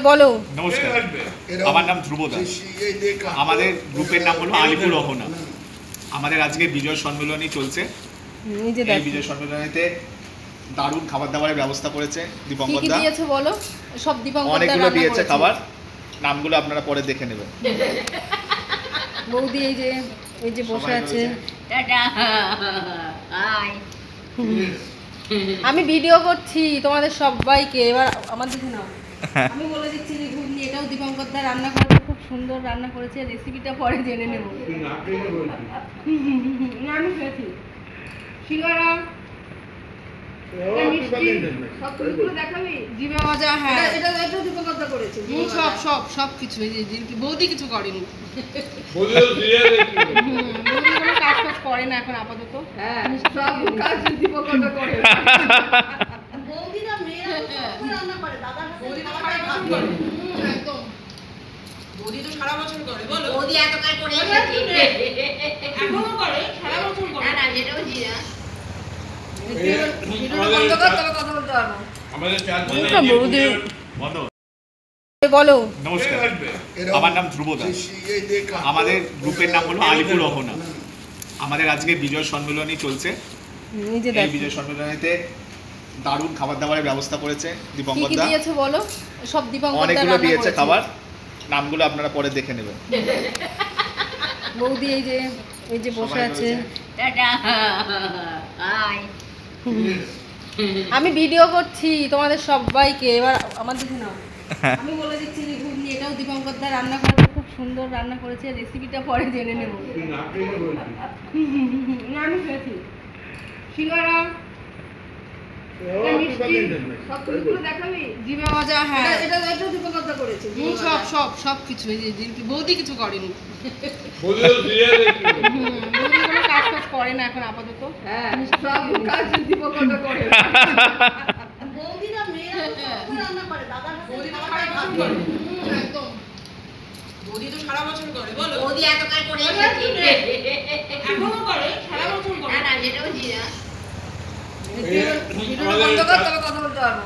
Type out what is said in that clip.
বলো। নমস্কার, আমার নাম ধ্রুব দাস। আমাদের গ্রুপের নাম হলো আলিপুর রহনা। আমাদের আজকে বিজয় সম্মেলনী চলছে। এই বিজয় সম্মেলনীতে দারুণ খাবার দাবারের ব্যবস্থা করেছে দীপঙ্কর দা। দিয়েছে বলো, সব দীপঙ্কর দা অনেকগুলো দিয়েছে খাবার, নামগুলো আপনারা পরে দেখে নেবেন। বৌদি এই যে বসে আছে। আমি ভিডিও করছি তোমাদের সবাইকে, এবার আমার দিকে নাও। আমি বলে দিচ্ছি যে ঘুগনি এটাও দীপঙ্কর দা রান্না করেছে, খুব সুন্দর রান্না করেছে। রেসিপিটা পরে জেনে নেব। না আমি খেয়েছি সিঙ্গারা, জিভে মজা। হ্যাঁ, এটা দীপঙ্কর দা করেছে। সব কিছু বৌদি কিছু করেনি। বৌদি কোনো কাজ করে না এখন আপাতত। হ্যাঁ, সব কাজ দীপঙ্কর দা করে। বৌদিরা মেয়েরা রান্না করে, দাদা বৌদি তো সারা বছর করে। একদম বৌদি তো সারা বছর করে। বলো বৌদি এত কাজ করে এখনো করে, সারা বছর করে। না যেটাও জিরা বলো। নমস্কার, আমার নাম ধ্রুব দাস। আমাদের গ্রুপের নাম হলো আলিপুর রহনা। আমাদের আজকে বিজয় সম্মেলনী চলছে। এই বিজয় সম্মেলনীতে দারুণ খাবার দাবারের ব্যবস্থা করেছে দীপঙ্কর দা। দিয়েছে বলো, সব দীপঙ্কর দা অনেকগুলো দিয়েছে খাবার, নামগুলো আপনারা পরে দেখে নেবেন। বৌদি এই যে বসে আছে। আমি ভিডিও করছি তোমাদের সবাইকে, এবার আমার দিকে নাও। আমি বলে দিচ্ছি যে ঘুগনি এটাও দীপঙ্কর দা রান্না করেছে, খুব সুন্দর রান্না করেছে। রেসিপিটা পরে জেনে নেব। না আমি খেয়েছি সিঙ্গারা, জিভে মজা। হ্যাঁ, এটা দীপঙ্কর দা করেছে। সব কিছু বৌদি কিছু করেনি। বৌদি কোনো কাজ করে না এখন আপাতত। হ্যাঁ, সব কাজ দীপঙ্কর দা করে। বৌদিরা মেয়েরা রান্না করে, দাদা বৌদি তো সারা বছর করে। একদম বৌদি তো সারা বছর করে। বলো বৌদি এত কাজ করে এখনো করে, সারা বছর করে। না যেটাও জিরা কথা বলতে পারবো।